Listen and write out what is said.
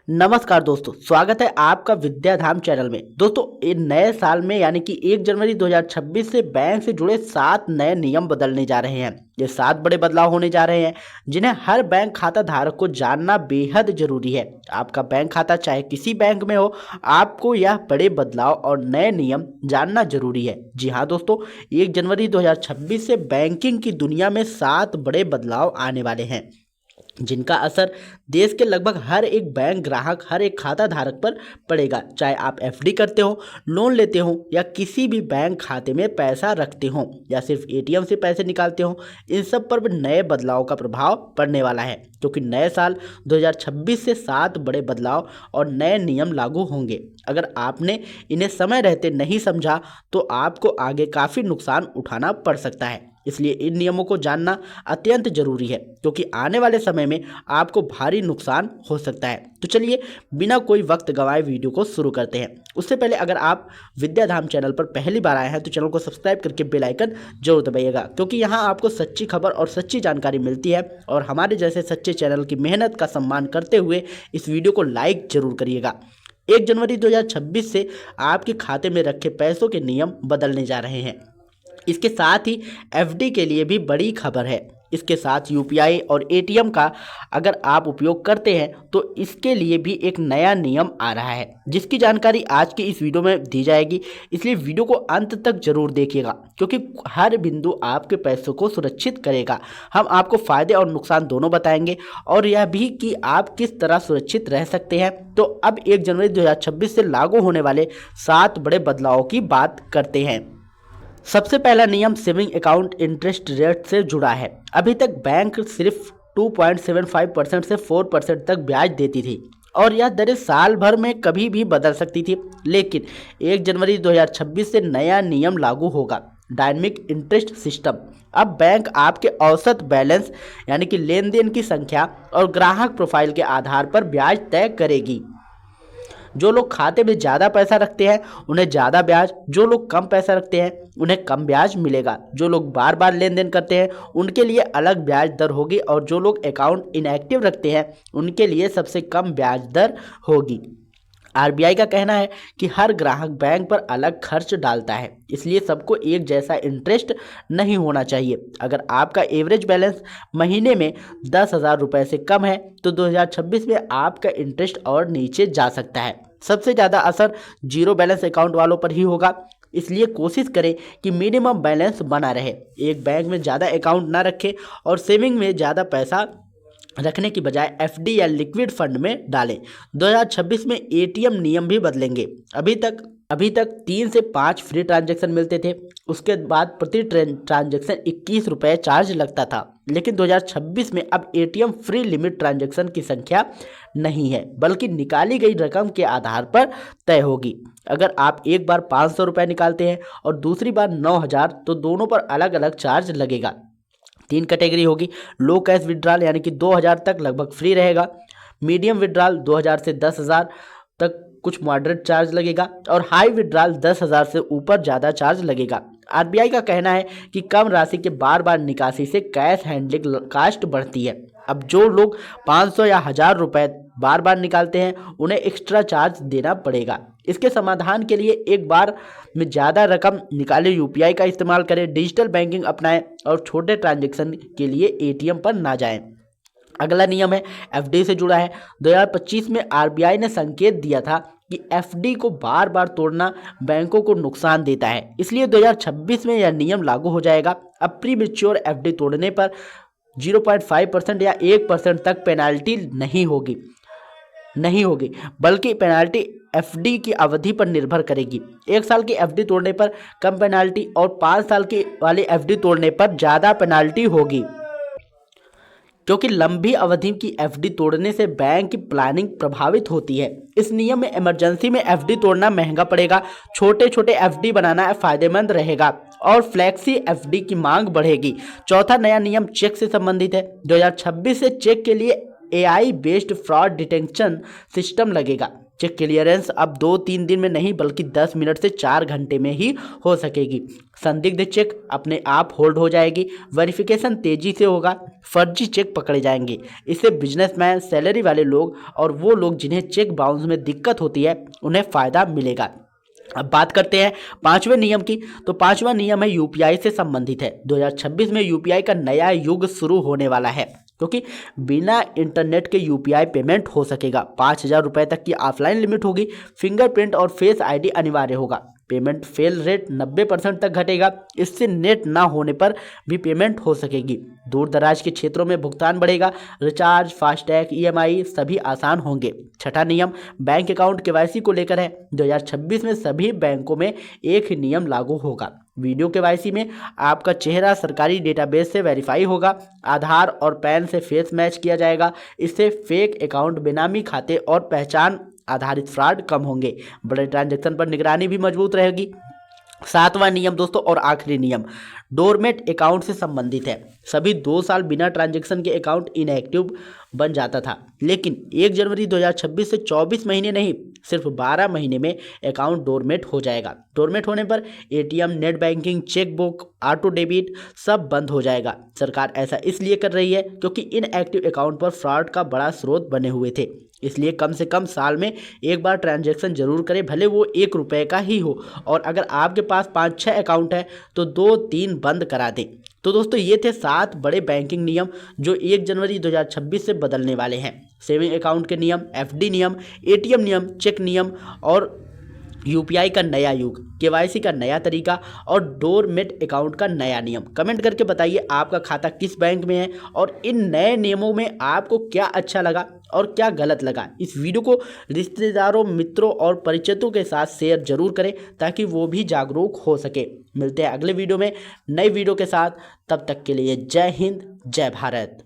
नमस्कार दोस्तों, स्वागत है आपका विद्याधाम चैनल में। दोस्तों, इस नए साल में यानी कि 1 जनवरी 2026 से बैंक से जुड़े 7 नए नियम बदलने जा रहे हैं। ये 7 बड़े बदलाव होने जा रहे हैं जिन्हें हर बैंक खाता धारक को जानना बेहद जरूरी है। आपका बैंक खाता चाहे किसी बैंक में हो, आपको यह बड़े बदलाव और नए नियम जानना जरूरी है। जी हाँ दोस्तों, 1 जनवरी 2026 से बैंकिंग की दुनिया में 7 बड़े बदलाव आने वाले हैं जिनका असर देश के लगभग हर एक बैंक ग्राहक, हर एक खाता धारक पर पड़ेगा। चाहे आप एफडी करते हो, लोन लेते हो या किसी भी बैंक खाते में पैसा रखते हो या सिर्फ एटीएम से पैसे निकालते हो, इन सब पर भी नए बदलाव का प्रभाव पड़ने वाला है। क्योंकि नए साल 2026 से 7 बड़े बदलाव और नए नियम लागू होंगे। अगर आपने इन्हें समय रहते नहीं समझा तो आपको आगे काफ़ी नुकसान उठाना पड़ सकता है। इसलिए इन नियमों को जानना अत्यंत जरूरी है क्योंकि आने वाले समय में आपको भारी नुकसान हो सकता है। तो चलिए बिना कोई वक्त गंवाए वीडियो को शुरू करते हैं। उससे पहले अगर आप विद्याधाम चैनल पर पहली बार आए हैं तो चैनल को सब्सक्राइब करके बेल आइकन जरूर दबाइएगा, क्योंकि यहाँ आपको सच्ची खबर और सच्ची जानकारी मिलती है। और हमारे जैसे सच्चे चैनल की मेहनत का सम्मान करते हुए इस वीडियो को लाइक जरूर करिएगा। 1 जनवरी 2026 से आपके खाते में रखे पैसों के नियम बदलने जा रहे हैं। इसके साथ ही एफडी के लिए भी बड़ी खबर है। इसके साथ यूपीआई और एटीएम का अगर आप उपयोग करते हैं तो इसके लिए भी एक नया नियम आ रहा है, जिसकी जानकारी आज की इस वीडियो में दी जाएगी। इसलिए वीडियो को अंत तक जरूर देखिएगा क्योंकि हर बिंदु आपके पैसों को सुरक्षित करेगा। हम आपको फायदे और नुकसान दोनों बताएंगे और यह भी कि आप किस तरह सुरक्षित रह सकते हैं। तो अब 1 जनवरी 2026 से लागू होने वाले 7 बड़े बदलावों की बात करते हैं। सबसे पहला नियम सेविंग अकाउंट इंटरेस्ट रेट से जुड़ा है। अभी तक बैंक सिर्फ 2.75% से 4% तक ब्याज देती थी और यह दरें साल भर में कभी भी बदल सकती थी। लेकिन 1 जनवरी 2026 से नया नियम लागू होगा, डायनेमिक इंटरेस्ट सिस्टम। अब बैंक आपके औसत बैलेंस यानी कि लेन देन की संख्या और ग्राहक प्रोफाइल के आधार पर ब्याज तय करेगी। जो लोग खाते में ज़्यादा पैसा रखते हैं उन्हें ज़्यादा ब्याज, जो लोग कम पैसा रखते हैं उन्हें कम ब्याज मिलेगा। जो लोग बार बार लेन देन करते हैं उनके लिए अलग ब्याज दर होगी और जो लोग अकाउंट इनएक्टिव रखते हैं उनके लिए सबसे कम ब्याज दर होगी। आरबीआई का कहना है कि हर ग्राहक बैंक पर अलग खर्च डालता है, इसलिए सबको एक जैसा इंटरेस्ट नहीं होना चाहिए। अगर आपका एवरेज बैलेंस महीने में 10,000 रुपये से कम है तो 2026 में आपका इंटरेस्ट और नीचे जा सकता है। सबसे ज़्यादा असर जीरो बैलेंस अकाउंट वालों पर ही होगा, इसलिए कोशिश करें कि मिनिमम बैलेंस बना रहे। एक बैंक में ज़्यादा अकाउंट ना रखें और सेविंग में ज़्यादा पैसा रखने की बजाय एफडी या लिक्विड फंड में डालें। 2026 में एटीएम नियम भी बदलेंगे। अभी तक 3 से 5 फ्री ट्रांजैक्शन मिलते थे, उसके बाद प्रति ट्रांजैक्शन 21 रुपये चार्ज लगता था। लेकिन 2026 में अब एटीएम फ्री लिमिट ट्रांजैक्शन की संख्या नहीं है, बल्कि निकाली गई रकम के आधार पर तय होगी। अगर आप एक बार 500 रुपये निकालते हैं और दूसरी बार 9,000 तो दोनों पर अलग अलग चार्ज लगेगा। 3 कैटेगरी होगी। लो कैश विड्रॉल यानी कि 2,000 तक लगभग फ्री रहेगा। मीडियम विड्रॉल 2,000 से 10,000 तक कुछ मॉडरेट चार्ज लगेगा और हाई विड्रॉल 10,000 से ऊपर ज़्यादा चार्ज लगेगा। आरबीआई का कहना है कि कम राशि के बार बार निकासी से कैश हैंडलिंग कॉस्ट बढ़ती है। अब जो लोग 500 या 1,000 रुपये बार बार निकालते हैं उन्हें एक्स्ट्रा चार्ज देना पड़ेगा। इसके समाधान के लिए एक बार में ज़्यादा रकम निकाले यूपीआई का इस्तेमाल करें, डिजिटल बैंकिंग अपनाएं और छोटे ट्रांजैक्शन के लिए एटीएम पर ना जाएं। अगला नियम है एफडी से जुड़ा है। 2025 में आरबीआई ने संकेत दिया था कि एफडी को बार बार तोड़ना बैंकों को नुकसान देता है, इसलिए 2026 में यह नियम लागू हो जाएगा। अब प्री मैच्योर एफडी तोड़ने पर 0.5% या 1% तक पेनाल्टी नहीं होगी, बल्कि पेनाल्टी एफडी की अवधि पर निर्भर करेगी। 1 साल की एफडी तोड़ने पर कम पेनाल्टी और 5 साल की वाली एफडी तोड़ने पर ज़्यादा पेनाल्टी होगी। क्योंकि लंबी अवधि की एफडी तोड़ने से बैंक की प्लानिंग प्रभावित होती है। इस नियम में इमरजेंसी में एफडी तोड़ना महंगा पड़ेगा, छोटे छोटे एफडी बनाना फायदेमंद रहेगा और फ्लेक्सी एफडी की मांग बढ़ेगी। चौथा नया नियम चेक से संबंधित है। 2026 से चेक के लिए AI based fraud detection system लगेगा। चेक क्लियरेंस अब 2-3 दिन में नहीं बल्कि 10 मिनट से 4 घंटे में ही हो सकेगी। संदिग्ध चेक अपने आप होल्ड हो जाएगी। वेरिफिकेशन तेजी से होगा। फर्जी चेक पकड़े जाएंगे। इससे बिजनेसमैन, सैलरी वाले लोग और वो लोग जिन्हें चेक बाउंस में दिक्कत होती है उन्हें फायदा मिलेगा। अब बात करते हैं पांचवें नियम की। तो पांचवा नियम है यूपीआई से संबंधित है। 2026 में यूपीआई का नया युग शुरू होने वाला है, क्योंकि बिना इंटरनेट के यूपीआई पेमेंट हो सकेगा। 5,000 रुपये तक की ऑफलाइन लिमिट होगी। फिंगरप्रिंट और फेस आईडी अनिवार्य होगा। पेमेंट फेल रेट 90% तक घटेगा। इससे नेट ना होने पर भी पेमेंट हो सकेगी। दूर दराज के क्षेत्रों में भुगतान बढ़ेगा। रिचार्ज, फास्टैग, ईएमआई सभी आसान होंगे। छठा नियम बैंक अकाउंट केवाईसी को लेकर है। 2026 में सभी बैंकों में एक ही नियम लागू होगा। वीडियो केवाईसी में आपका चेहरा सरकारी डेटाबेस से वेरीफाई होगा। आधार और पैन से फेस मैच किया जाएगा। इससे फेक अकाउंट, बेनामी खाते और पहचान आधारित फ्रॉड कम होंगे। बड़े ट्रांजैक्शन पर निगरानी भी मजबूत रहेगी। सातवां नियम दोस्तों और आखिरी नियम डोरमेट अकाउंट से संबंधित है। सभी 2 साल बिना ट्रांजैक्शन के अकाउंट इनएक्टिव बन जाता था, लेकिन 1 जनवरी 2026 से 24 महीने नहीं, सिर्फ 12 महीने में अकाउंट डोरमेट हो जाएगा। डोरमेट होने पर ATM, net banking, chequebook, auto debit सब बंद हो जाएगा। सरकार ऐसा इसलिए कर रही है क्योंकि इनएक्टिव अकाउंट पर फ्रॉड का बड़ा स्रोत बने हुए थे। इसलिए कम से कम साल में एक बार ट्रांजैक्शन जरूर करें, भले वो 1 रुपये का ही हो। और अगर आपके पास 5-6 अकाउंट है तो 2-3 बंद करा दें। तो दोस्तों ये थे 7 बड़े बैंकिंग नियम जो 1 जनवरी 2026 से बदलने वाले हैं। सेविंग अकाउंट के नियम, एफडी नियम, एटीएम नियम, चेक नियम और यूपीआई का नया युग, केवाईसी का नया तरीका और डोरमेट अकाउंट का नया नियम। कमेंट करके बताइए आपका खाता किस बैंक में है और इन नए नियमों में आपको क्या अच्छा लगा और क्या गलत लगा। इस वीडियो को रिश्तेदारों, मित्रों और परिचितों के साथ शेयर जरूर करें ताकि वो भी जागरूक हो सके। मिलते हैं अगले वीडियो में नई वीडियो के साथ। तब तक के लिए जय हिंद, जय भारत।